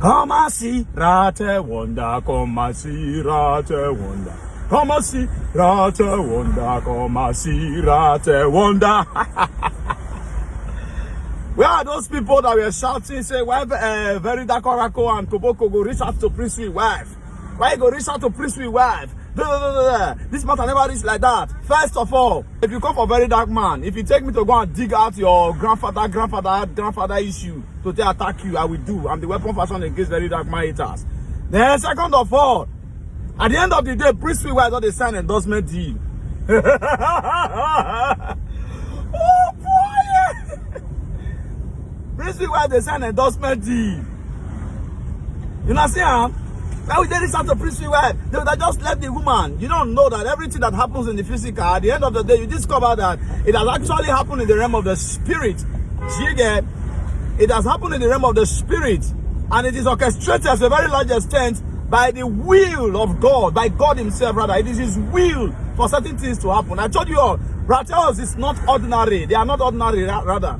Come and see, rate wonder, come and see, rate wonder. Come and see, rate wonder, come and see, rate wonder. Where are those people that were shouting, say, why very dark oracle and Koboko go reach out to Princewill wife? Why you go reach out to Princewill wife? This matter never reach like that. First of all, if you come for very dark man, if you take me to go and dig out your grandfather issue to attack you, I will do. I'm the weapon fashion against very dark man haters. Then second of all, at the end of the day, Princewill wife got the sign endorsement deal. Oh boy! Princewill wife they sign endorsement deal. You know see huh? Now we did this after Princewill wife. They would have just left the woman. You don't know that everything that happens in the physical, at the end of the day, you discover that it has actually happened in the realm of the spirit. See again? It has happened in the realm of the spirit, and it is orchestrated to a very large extent by the will of God, by God Himself rather. It is His will for certain things to happen. I told you all, ratels is not ordinary. They are not ordinary rather.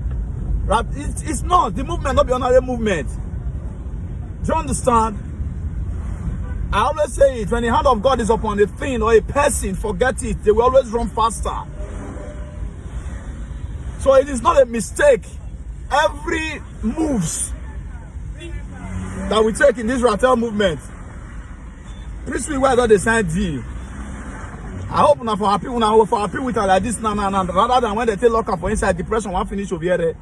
It's not. The movement not be ordinary movement. Do you understand? I always say it, when the hand of God is upon a thing or a person, forget it. They will always run faster. So it is not a mistake. Every moves that we take in this ratel movement, Princewill wife they sign deal. I hope now for happy with her like this now, rather than when they take lock up for inside depression, one finish over here.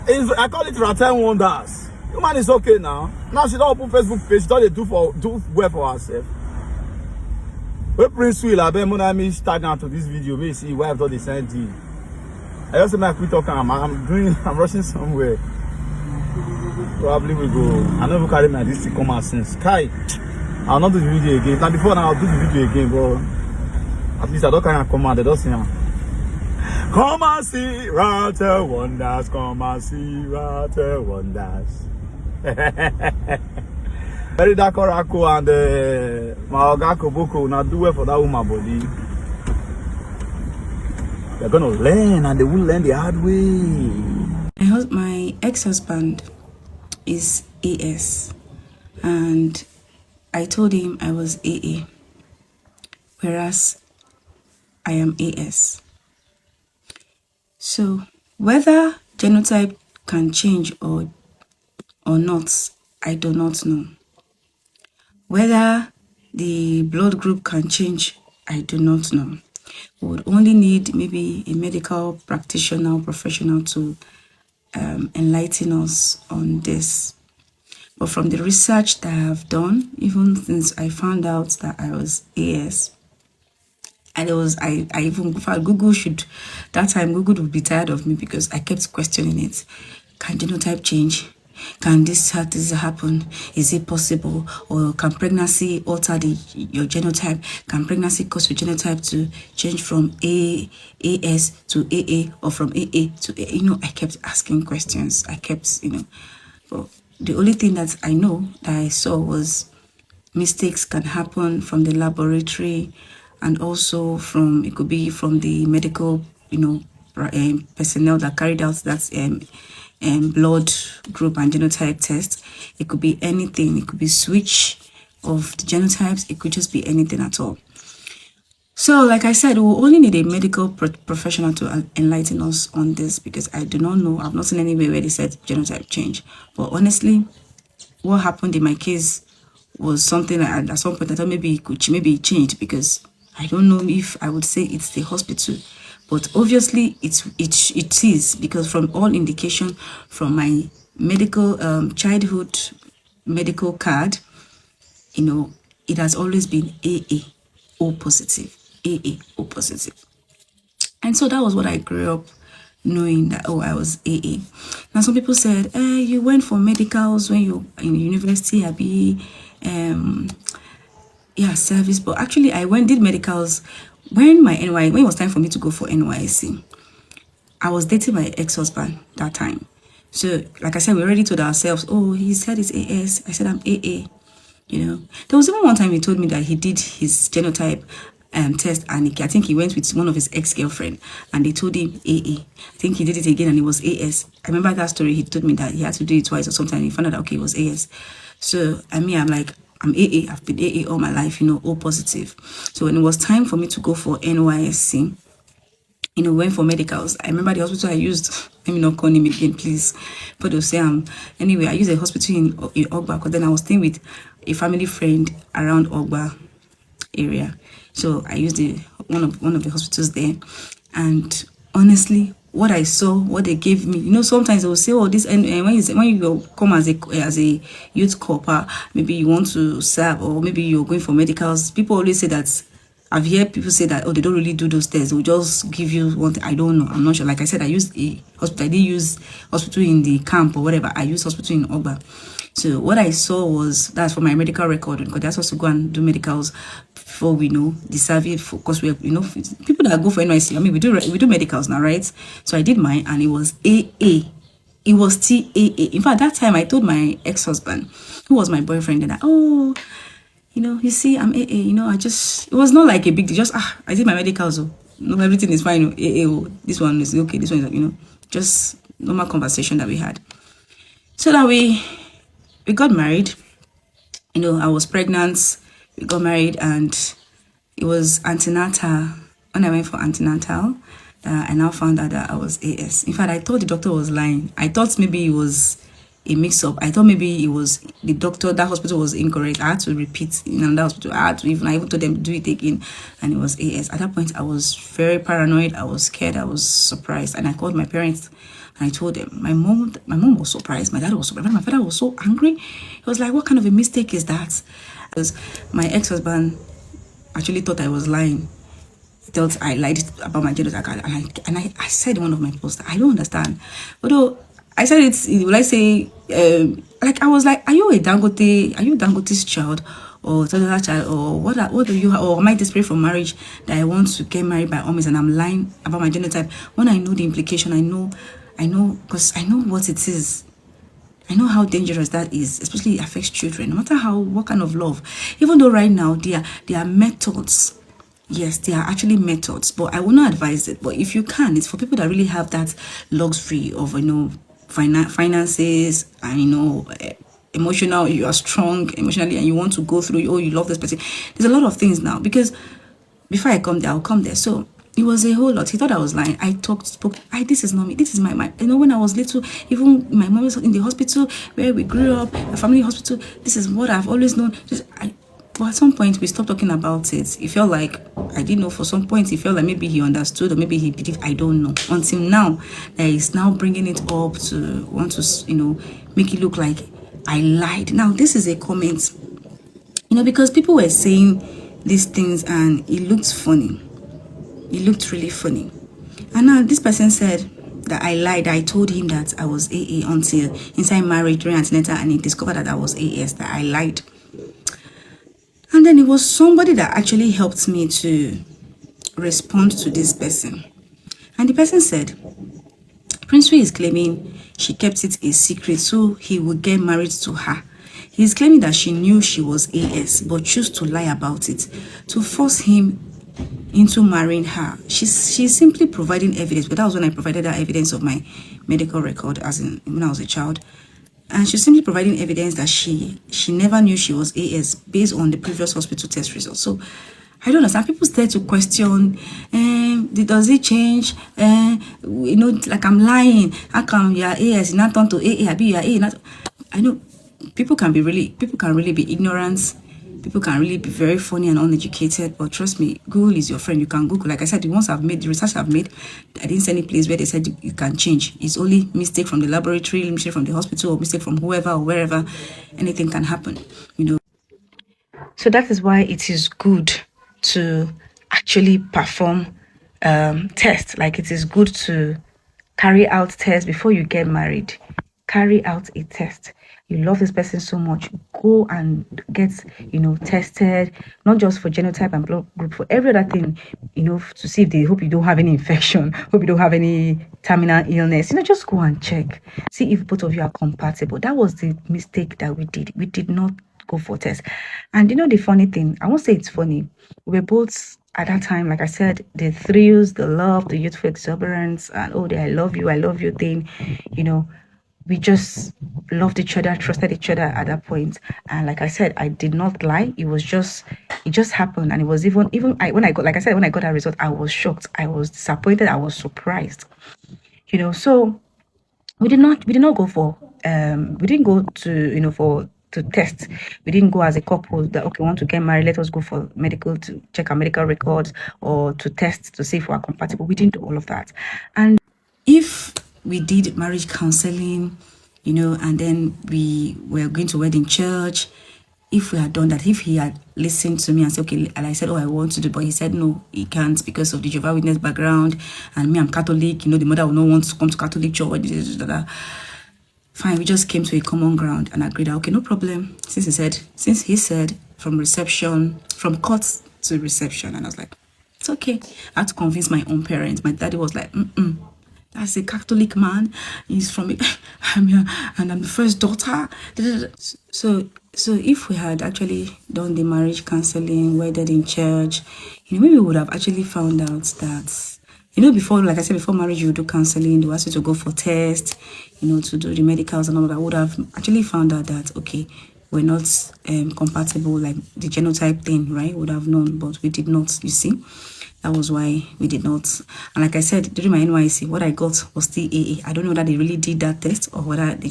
I call it ratel wonders. Woman is okay now. Now she don't open Facebook page. She don't do well for herself. When Princewill, I bet when start down to this video, me see wife got the same deal. I just say I quit talking. I'm rushing somewhere. Probably we go. I never carry my this common sense. Kai, I'll not do the video again. Now before now I'll do the video again, but at least I don't carry a command. They don't see. Come and see ratel wonders. Come and see ratel wonders. Very dark oracle and my oga Koboko now do well for that woman body. They're gonna learn and they will learn the hard way. My ex-husband is AS, and I told him I was AA, whereas I am AS. So whether genotype can change or not, I do not know. Whether the blood group can change, I do not know. We would only need maybe a medical practitioner or professional to enlighten us on this. But from the research that I have done, even since I found out that I was AS, and I even thought Google would be tired of me because I kept questioning it. Can genotype change? Can this happen? Is it possible? Or can pregnancy alter your genotype? Can pregnancy cause your genotype to change from AS to AA or from AA to AA? I kept asking questions. But the only thing that I know that I saw was mistakes can happen from the laboratory, and also it could be from the medical, personnel that carried out that blood group and genotype test. It could be anything. It could be switch of the genotypes. It could just be anything at all. So, like I said, we will only need a medical professional to enlighten us on this, because I do not know. I've not seen anywhere where they said genotype change. But honestly, what happened in my case was something that at some point I thought maybe it changed, because I don't know if I would say it's the hospital. But obviously it is, because from all indication from my medical childhood medical card, it has always been AA O positive, AA O positive. And so that was what I grew up knowing, that I was AA. Now some people said, you went for medicals when you in university, service. But actually I did medicals when it was time for me to go for NYC. I was dating my ex-husband that time. So like I said, we already told ourselves, oh, he said it's AS. I said I'm AA. There was even one time he told me that he did his genotype test, and I think he went with one of his ex-girlfriend, and they told him AA. I think he did it again, and it was AS. I remember that story. He told me that he had to do it twice or something, and he found out that, okay, it was AS. So I mean, I'm like, I'm AA. I've been AA all my life, O positive. So when it was time for me to go for NYSC, went for medicals. I remember the hospital I used, let me not call him again, please. But they'll say, anyway, I used a hospital in Ogba, because then I was staying with a family friend around Ogba area. So I used one of the hospitals there. And honestly, what I saw, what they gave me, sometimes they will say, oh, this, and when you come as a youth corper, maybe you want to serve, or maybe you're going for medicals, people always say that, I've heard people say that, oh, they don't really do those tests. They'll just give you one thing. I don't know. I'm not sure. Like I said, I used a hospital. I didn't use hospital in the camp or whatever. I used hospital in Ogba. So what I saw was, that's for my medical record, because they're supposed to go and do medicals before we the survey. Because we have, people that go for NYC. I mean, we do medicals now, right? So I did mine, and it was AA. It was TAA. In fact, that time I told my ex-husband, who was my boyfriend, that, oh, you see, I'm AA, it was not like a big deal. Just, I did my medicals, so everything is fine. AA, this one is okay, this one is, just normal conversation that we had. So that we got married. I was pregnant, we got married, and it was antenatal. When I went for antenatal, I now found out that I was AS. In fact, I thought the doctor was lying. I thought maybe it was a mix-up. I thought maybe it was the doctor, that hospital was incorrect. I had to repeat in another hospital. I even told them to do it again, and it was AS. At that point, I was very paranoid. I was scared. I was surprised, and I called my parents, and I told them. My mom was surprised. My dad was surprised. My father was so angry. He was like, "What kind of a mistake is that?" Because my ex-husband actually thought I was lying. He thought I lied about my genotype, and I said in one of my posts, I don't understand. Although I said it, will I say, like, I was like, are you Dangote's child, or another child, or what are you, or am I desperate for marriage, that I want to get married by all means, and I'm lying about my genotype, when I know the implication, I know, because I know what it is. I know how dangerous that is, especially it affects children, no matter what kind of love. Even though right now, there are methods. Yes, there are actually methods, but I will not advise it. But if you can, it's for people that really have that luxury of, finances, and emotional, you are strong emotionally, and you want to go through, you love this person. There's a lot of things now, because before I come there, I'll come there. So it was a whole lot. He thought I was lying. I spoke. This is not me. This is my when I was little, even my mom was in the hospital where we grew up, a family hospital. This is what I've always known. But at some point, we stopped talking about it. It felt like, I didn't know, for some point, it felt like maybe he understood, or maybe he believed, I don't know. Until now, he's now bringing it up to want to, make it look like I lied. Now, this is a comment, because people were saying these things, and it looked funny. It looked really funny. And now this person said that I lied. I told him that I was AA until inside marriage during antenatal, and he discovered that I was AS, that I lied. And then it was somebody that actually helped me to respond to this person. And the person said, Princewill is claiming she kept it a secret so he would get married to her. He's claiming that she knew she was AS but chose to lie about it to force him into marrying her. She's simply providing evidence, but that was when I provided her evidence of my medical record, as in when I was a child. And she's simply providing evidence that she never knew she was AS based on the previous hospital test results. So I don't understand. People start to question, does it change? Like, I'm lying. How come you're AS, not turn to AA? You're A. Not. I know people can really be ignorant. People can really be very funny and uneducated, but trust me, Google is your friend. You can Google. Like I said, the research I've made, I didn't see any place where they said you can change. It's only mistake from the laboratory, mistake from the hospital, or mistake from whoever or wherever. Anything can happen, So that is why it is good to actually perform tests. Like, it is good to carry out tests before you get married. Carry out a test. You love this person so much, go and get, tested, not just for genotype and blood group, for every other thing, to see if they hope you don't have any infection, hope you don't have any terminal illness. Just go and check. See if both of you are compatible. That was the mistake that we did. We did not go for tests. And the funny thing, I won't say it's funny. We were both at that time, like I said, the thrills, the love, the youthful exuberance, and oh, the I love you thing, you know, we just loved each other, trusted each other at that point. And like I said, I did not lie. It just happened. And it was when I got, like I said, when I got that result, I was shocked. I was disappointed. I was surprised, you know. So we did not go for, we didn't go to, you know, to test. We didn't go as a couple that, okay, we want to get married, let us go for medical to check our medical records or to test to see if we are compatible. We didn't do all of that. And if we did marriage counseling, you know, and then we were going to wedding church, if we had done that, if he had listened to me and said, okay, and I said, oh, I want to do, but he said, no, he can't because of the Jehovah's Witness background, and me, I'm Catholic, you know, the mother will not want to come to Catholic church, fine, we just came to a common ground and agreed that, okay, no problem, since he said from court to reception, and I was like, it's okay. I had to convince my own parents. My daddy was like, that's a Catholic man. He's from and I'm the first daughter. So if we had actually done the marriage counseling, wedded in church, you know, maybe we would have actually found out that, you know, before, like I said, before marriage, you do counseling, they ask you to go for tests, you know, to do the medicals and all that. I would have actually found out that, okay, we're not compatible, like the genotype thing, right? Would have known, but we did not, you see. That was why we did not. And like I said, during my NYC, what I got was still AA. I don't know whether they really did that test or whether they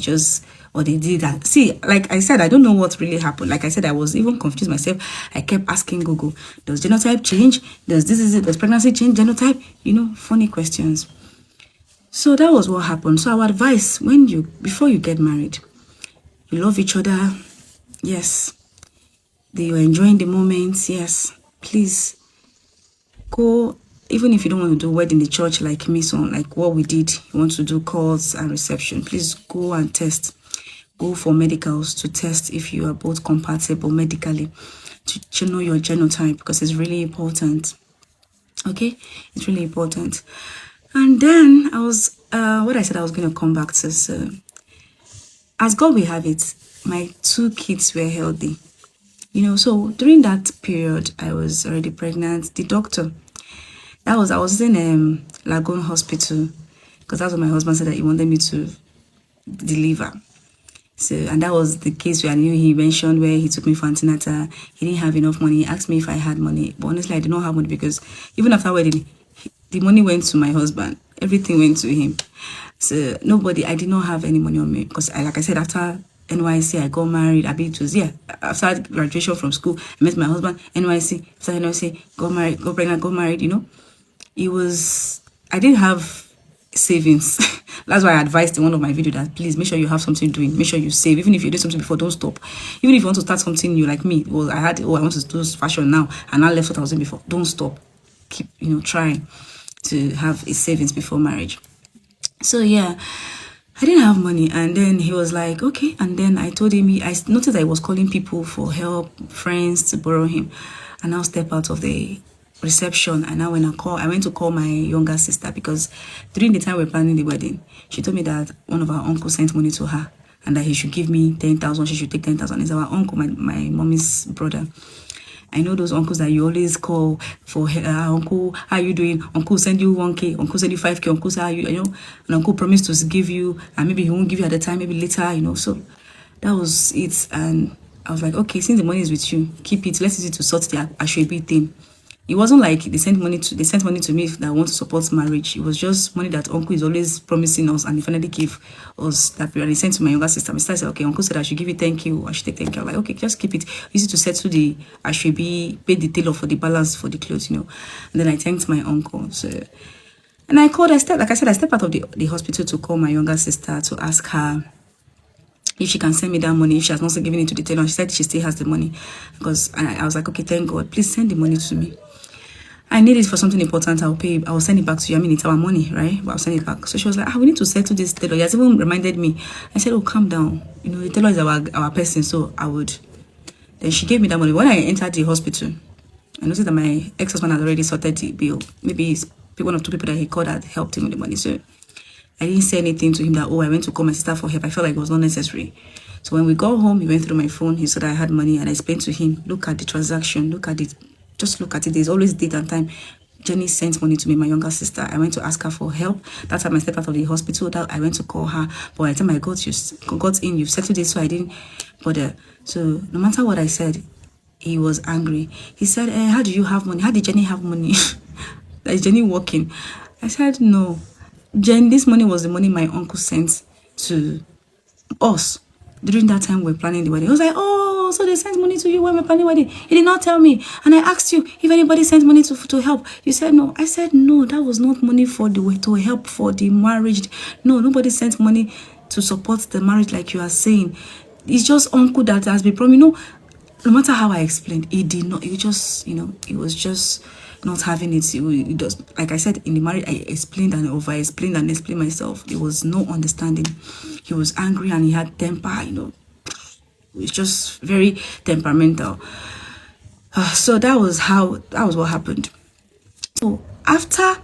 did that. See, like I said, I don't know what really happened. Like I said, I was even confused myself. I kept asking Google, does genotype change? Does pregnancy change genotype? You know, funny questions. So that was what happened. So our advice, before you get married, you love each other, yes. You're enjoying the moments, yes. Please go, even if you don't want to do wedding in the church like me, so like what we did, you want to do calls and reception, please go and test. Go for medicals to test if you are both compatible medically, to know your genotype, because it's really important. Okay, it's really important. And then I was what I said I was going to come back to. So as God will have it, my 2 kids were healthy. You know, so during that period, I was already pregnant. The doctor, I was in Lagoon Hospital, because that's what my husband said that he wanted me to deliver. So, and that was the case where I knew he mentioned where he took me for antenatal. He didn't have enough money. He asked me if I had money. But honestly, I did not have money, because even after wedding, the money went to my husband. Everything went to him. So I did not have any money on me, because like I said, after NYC, I got married. After graduation from school, I met my husband. NYC, after NYC, got married, got pregnant, got married, you know. I didn't have savings. That's why I advised in one of my videos that please make sure you have something doing. Make sure you save. Even if you did something before, don't stop. Even if you want to start something new, like me, I want to do fashion now, and I left what I was doing before. Don't stop. Keep, you know, trying to have a savings before marriage. So yeah, I didn't have money, and then he was like, okay. And then I told him, I noticed that he was calling people for help, friends to borrow him, and I'll step out of the reception. And now I went to call my younger sister, because during the time we were planning the wedding, she told me that one of our uncles sent money to her and that he should give me 10,000. She should take 10,000. It's our uncle, my mommy's brother. I know those uncles that you always call for, uncle, how are you doing? Uncle send you 1K, uncle send you 5K, uncle say, how you know, and uncle promised to give you, and maybe he won't give you at the time, maybe later, you know. So that was it. And I was like, okay, since the money is with you, keep it. Let's use it to sort the Ashwebi thing. It wasn't like they sent money to me that want to support marriage. It was just money that uncle is always promising us, and he finally gave us that period. He sent to my younger sister. My sister said, okay, uncle said I should give you 10K, I should take 10K. I was like, okay, just keep it. Use it to settle the Ashwebi, pay the tailor for the balance for the clothes, you know. And then I thanked my uncle. So, and I stepped out of the hospital to call my younger sister to ask her if she can send me that money, if she has not given it to the tailor. She said she still has the money, because I was like, okay, thank God, please send the money to me. I need it for something important. I'll send it back to you. I mean, it's our money, right? But I'll send it back. So she was like, we need to settle this tailor. He has even reminded me. I said, oh, calm down. You know, the tailor is our person, so I would. Then she gave me that money. When I entered the hospital, I noticed that my ex-husband had already sorted the bill. Maybe it's one or two people that he called that helped him with the money. So I didn't say anything to him that, I went to call my sister for help. I felt like it was not necessary. So when we got home, he went through my phone. He said I had money, and I explained to him, look at the transaction, look at it. Just look at it. There's always date and time. Jenny sent money to me, my younger sister. I went to ask her for help. That time I stepped out of the hospital. That I went to call her. But by the time I got in, you've settled it, so I didn't bother. So no matter what I said, he was angry. He said, how do you have money? How did Jenny have money? Is Jenny working? I said, no. Jen, this money was the money my uncle sent to us during that time we were planning the wedding. He was like, oh, so they sent money to you when we're planning the wedding. He did not tell me. And I asked you if anybody sent money to help. You said no. I said no, that was not money for to help for the marriage. No, nobody sent money to support the marriage like you are saying. It's just uncle that has been promised. No matter how I explained, he did not. He just, he was just not having it. He does, like I said, in the marriage, I explained and over-explained and explained myself. There was no understanding. He was angry and he had temper, It was just very temperamental. So that was what happened. So after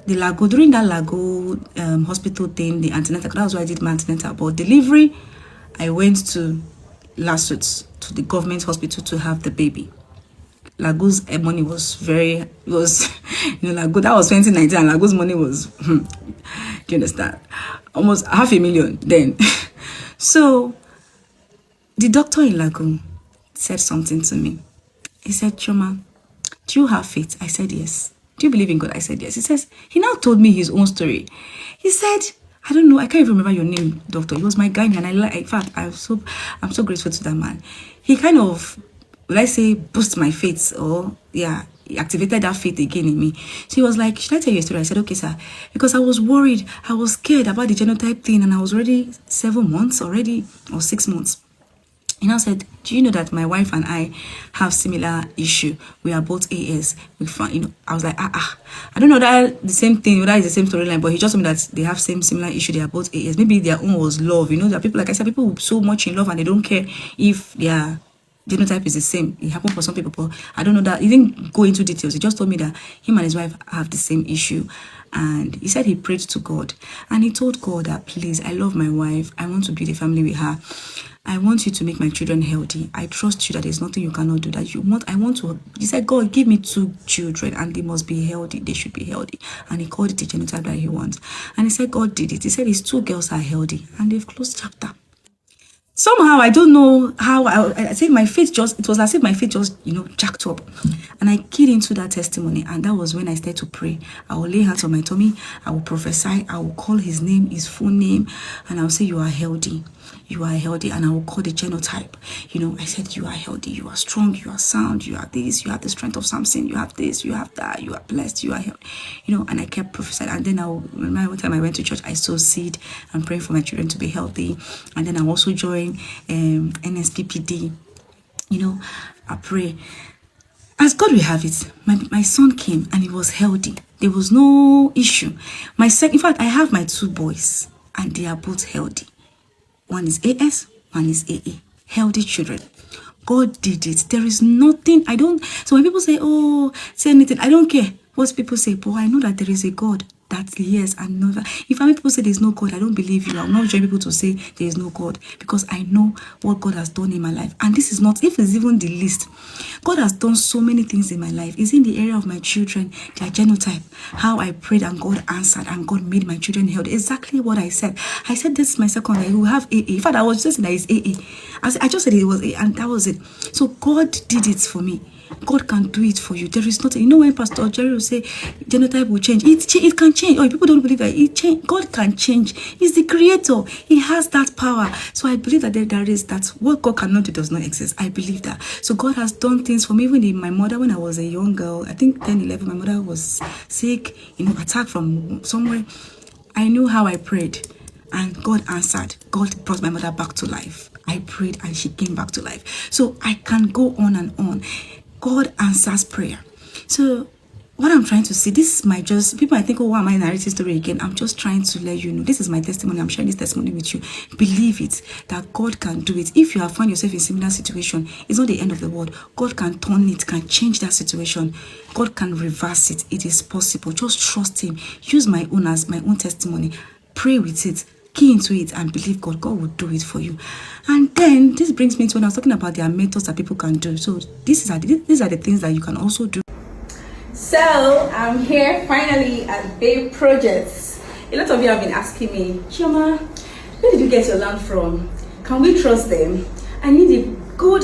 the Lago, during that Lago hospital thing, the antenatal, that was why I did my antenatal. But delivery, I went to Lasuth, to the government hospital to have the baby. Lago's money was Lago, that was 2019, and Lago's money was, do you understand? Almost $500,000 then. So, the doctor in Lago said something to me. He said, Choma, do you have faith? I said, yes. Do you believe in God? I said, yes. He now told me his own story. He said, I don't know, I can't even remember your name, doctor. He was my guy, and in fact, I'm so grateful to that man. He kind of, let's say, boost my faith, or he activated that faith again in me. So he was like, should I tell you a story? I said, okay, sir. Because I was worried, I was scared about the genotype thing, and I was already 7 months already, or 6 months. He now said, do you know that my wife and I have similar issue? We are both AS. I was like, I don't know that the same thing, that is the same storyline, but he just told me that they have similar issue. They are both AS. Maybe their own was love. There are people, like I said, people so much in love and they don't care if their genotype is the same. It happened for some people, but I don't know that. He didn't go into details. He just told me that him and his wife have the same issue. And he said he prayed to God. And he told God that, please, I love my wife. I want to build a family with her. I want you to make my children healthy. I trust you that there's nothing you cannot do. He said, God, give me 2 children and they must be healthy. They should be healthy. And he called it the genotype that he wants. And he said, God did it. He said his 2 girls are healthy. And they've closed chapter. Somehow, I don't know how, I think my faith it was as if my faith just, jacked up. And I keyed into that testimony. And that was when I started to pray. I will lay hands on my tummy. I will prophesy. I will call his name, his full name. And I will say, you are healthy. You are healthy. And I will call the genotype. I said, you are healthy. You are strong. You are sound. You have this. You have the strength of Samson. You have this. You have that. You are blessed. You are healthy. And I kept prophesying. And then every time I went to church, I sowed seed and praying for my children to be healthy. And then I also joined NSPPD. I pray. As God will have it, my son came and he was healthy. There was no issue. In fact, I have my 2 boys and they are both healthy. One is AS, one is AA. Healthy children. God did it. There is nothing. So when people say, say anything, I don't care what people say, but I know that there is a God that hears and knows. If people say there's no God, I don't believe you. I will not join people to say there is no God, because I know what God has done in my life. And this is not, if it's even the least, God has done so many things in my life. It's in the area of my children, their genotype, how I prayed and God answered and God made my children healthy. Exactly what I said. I said this is my second life. We have AA. In fact, I was just saying that it's AA. I just said it was AA, and that was it. So God did it for me. God can do it for you. There is nothing. When Pastor Jerry will say genotype will change, it can change. People don't believe that it change. God can change. He's the creator. He has that power. So I believe that there is that. What God cannot do does not exist. I believe that. So God has done things for me. Even in my mother, when I was a young girl, I think 10, 11, my mother was sick, attacked from somewhere. I knew how I prayed, and God answered. God brought my mother back to life. I prayed and she came back to life. So I can go on and on. God answers prayer. So what I'm trying to say, this is my people might think, why am I narrating story again? I'm just trying to let you know, this is my testimony. I'm sharing this testimony with you. Believe it, that God can do it. If you have found yourself in a similar situation, it's not the end of the world. God can turn it, can change that situation. God can reverse it. It is possible. Just trust him. Use my own as my own testimony. Pray with it. key into it and believe God. God will do it for you. And then this brings me to when I was talking about there are methods that people can do. So these are the things that you can also do. So I'm here finally at Bay Projects. A lot of you have been asking me, Chioma, where did you get your land from? Can we trust them? I need a good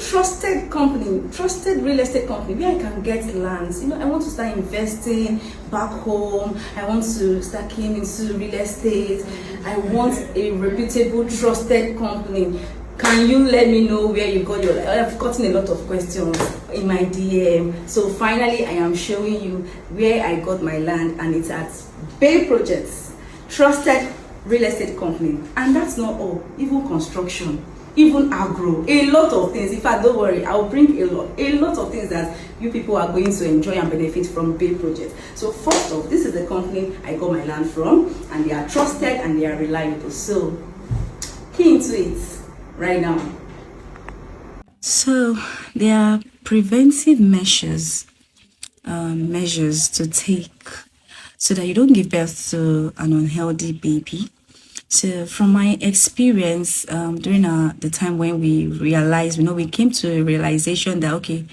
trusted company, trusted real estate company where I can get lands. I want to start investing back home. I want to start keying into real estate. I want a reputable, trusted company. Can you let me know where you got your? I've gotten a lot of questions in my DM. So finally, I am showing you where I got my land, and it's at Bay Projects, trusted real estate company. And that's not all. Even construction, even agro, a lot of things. In fact, don't worry, I'll bring a lot of things that you people are going to enjoy and benefit from Bay Projects. So first off, this is the company I got my land from, and they are trusted and they are reliable. So key into it right now. So there are preventive measures to take so that you don't give birth to an unhealthy baby. So from my experience, during the time when we realized, we came to a realization that okay,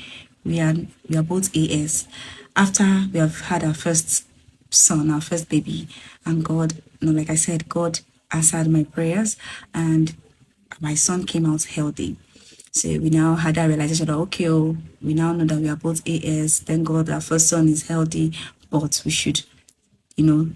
we are both AS. After we have had our first son, our first baby, and God, like I said, God answered my prayers, and my son came out healthy. So we now had that realization that okay, we now know that we are both AS. Thank God our first son is healthy, but we should,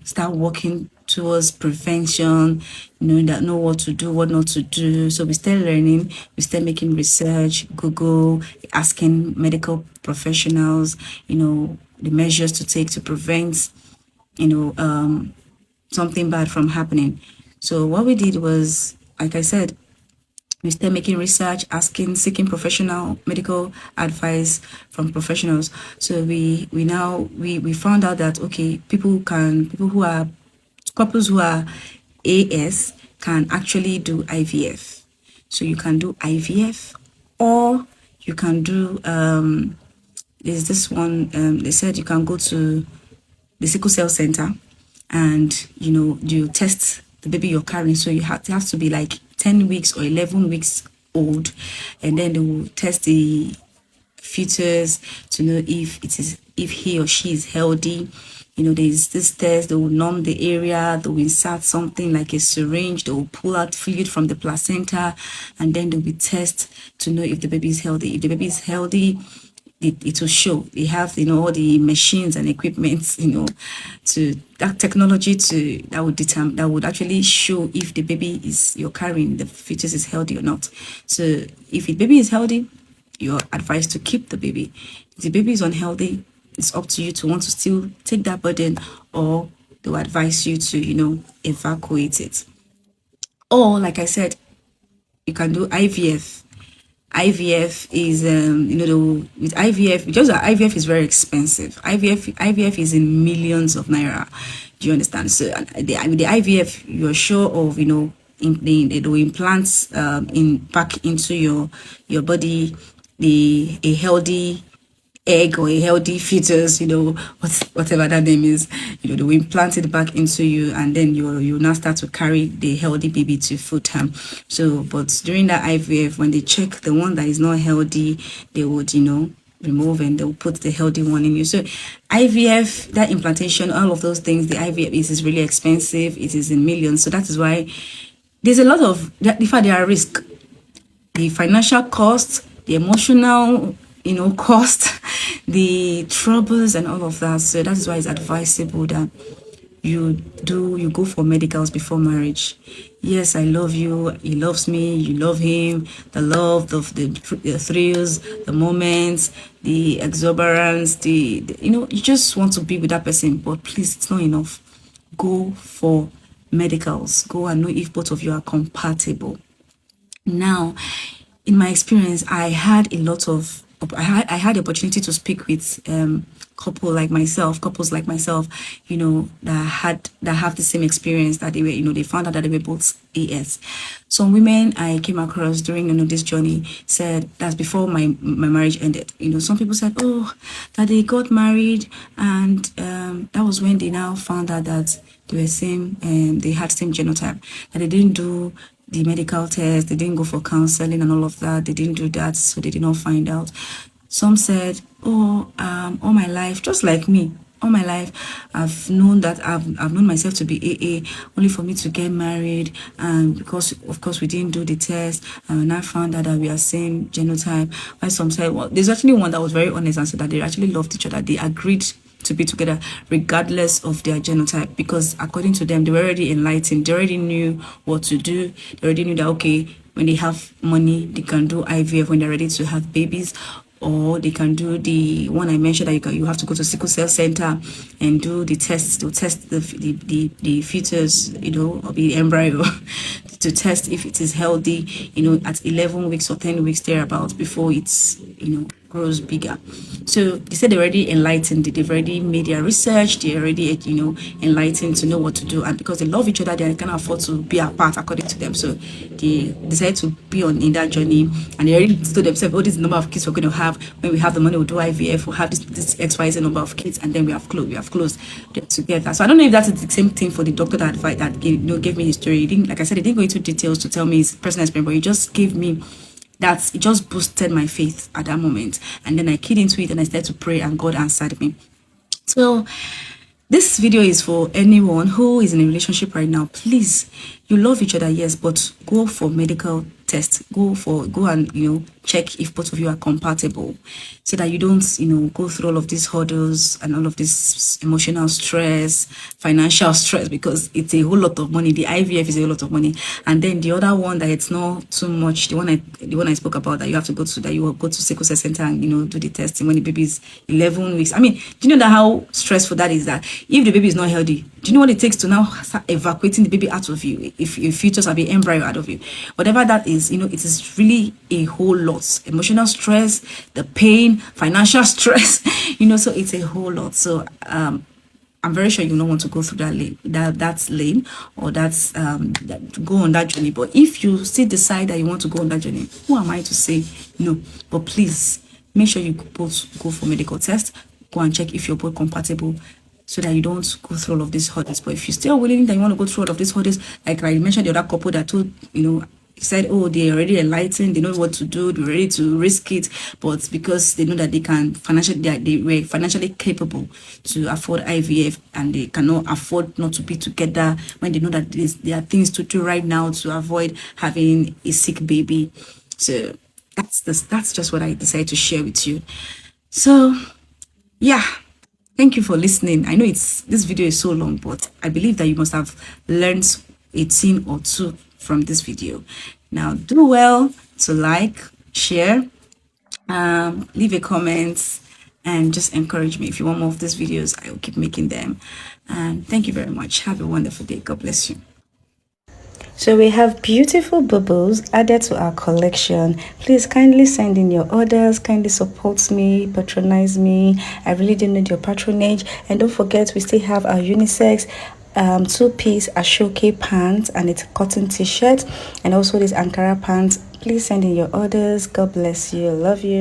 start working towards prevention, that know what to do, what not to do. So we start learning, we start making research, Google, asking medical professionals, the measures to take to prevent, something bad from happening. So what we did was, like I said, we start making research, seeking professional medical advice from professionals. So we found out that okay, couples who are AS can actually do IVF. So you can do IVF, or you can do there's this one, they said you can go to the sickle cell center and you test the baby you're carrying. So you have to be like 10 weeks or 11 weeks old, and then they will test the fetus to know if he or she is healthy. There's this test. They will numb the area, they will insert something like a syringe, they will pull out fluid from the placenta, and then they will test to know if the baby is healthy. If the baby is healthy, it will show. They have all the machines and equipment, to that technology that would actually show if the baby you're carrying, the fetus, is healthy or not. So if the baby is healthy, you're advised to keep the baby. If the baby is unhealthy, it's up to you to want to still take that burden, or they'll advise you to evacuate it. Or like I said, you can do IVF. IVF is with IVF, because IVF is very expensive. IVF is in millions of naira. Do you understand? So with the IVF, you're sure of they will implant back into your body a healthy egg or a healthy fetus, whatever that name is, they will implant it back into you, and then you now start to carry the healthy baby to full term. So, but during that IVF, when they check the one that is not healthy, they would, remove, and they'll put the healthy one in you. So IVF, that implantation, all of those things, the IVF is really expensive. It is in millions. So that is why there's a lot of, in fact, there are risks. The financial cost, the emotional cost, the troubles and all of that. So that is why it's advisable that you go for medicals before marriage. Yes, I love you, he loves me, you love him, the love, the thrills, the moments, the exuberance, you just want to be with that person, but please, it's not enough. Go for medicals. Go and know if both of you are compatible. Now, in my experience, I had the opportunity to speak with couples like myself, that have the same experience, that they were, they found out that they were both AS. Some women I came across during this journey said that's before my marriage ended. Some people said, oh, that they got married, and that was when they now found out that they were same, they had same genotype, that they didn't do the medical test, they didn't go for counseling and all of that, they didn't do that, so they did not find out. Some said, oh, all my life, just like me, all my life I've known that I've known myself to be AA, only for me to get married, and because of course we didn't do the test, and I found out that we are same genotype. While some said, well, there's actually one that was very honest and said that they actually loved each other, they agreed to be together regardless of their genotype, because according to them, they were already enlightened, they already knew what to do, they already knew that okay, when they have money they can do IVF when they're ready to have babies, or they can do the one I mentioned, that you have to go to sickle cell center and do the tests to test the fetus, you know, or the embryo to test if it is healthy, you know, at 11 weeks or 10 weeks thereabouts, before it's, you know, grows bigger. So they said they're already enlightened, they've already made their research, they're already, you know, enlightened to know what to do, and because they love each other, they can afford to be apart according to them. So they decided to be on in that journey, and they already told themselves, oh, this is the number of kids we're going to have. When we have the money, we'll do IVF, we'll have this XYZ number of kids, and then we have closed together. So I don't know if that's the same thing for the doctor that advised, that gave, you know, gave me his story. He didn't, like I said, he didn't go into details to tell me his personal experience, but he just gave me that, it just boosted my faith at that moment. And then I keyed into it and I started to pray, and God answered me. So this video is for anyone who is in a relationship right now. Please, you love each other, yes, but go for medical test. Go and, you know, check if both of you are compatible, so that you don't, you know, go through all of these hurdles and all of this emotional stress, financial stress, because it's a whole lot of money. The IVF is a whole lot of money. And then the other one that it's not too much, the one I spoke about, that you have to go to, that you will go to sickle cell center and, you know, do the testing when the baby is 11 weeks. I mean, do you know that how stressful that is? That if the baby is not healthy, do you know what it takes to now start evacuating the baby out of you, if your fetus have an embryo out of you, whatever that is, you know, it is really a whole lot. Emotional stress, the pain, financial stress, you know, so it's a whole lot. So I'm very sure you don't want to go through that lane, or go on that journey. But if you still decide that you want to go on that journey, who am I to say no? But please make sure you both go for medical test, go and check if you're both compatible, so that you don't go through all of these hurdles. But if you're still willing that you want to go through all of these hurdles, like I mentioned, the other couple that told, you know, said, oh, they're already enlightened, they know what to do, they're ready to risk it, but because they know that they can financially, they were financially capable to afford IVF, and they cannot afford not to be together, when they know that there are things to do right now to avoid having a sick baby. So that's just what I decided to share with you. So yeah, thank you for listening. I know this video is so long, but I believe that you must have learned a thing or two from this video. Now do well to like, share, leave a comment, and just encourage me. If you want more of these videos, I will keep making them. And thank you very much. Have a wonderful day. God bless you. So we have beautiful bubbles added to our collection. Please kindly send in your orders, kindly support me, patronize me. I really do need your patronage. And don't forget, we still have our unisex two-piece Ashoke pants, and it's a cotton t-shirt, and also this Ankara pants. Please send in your orders. God bless you. Love you.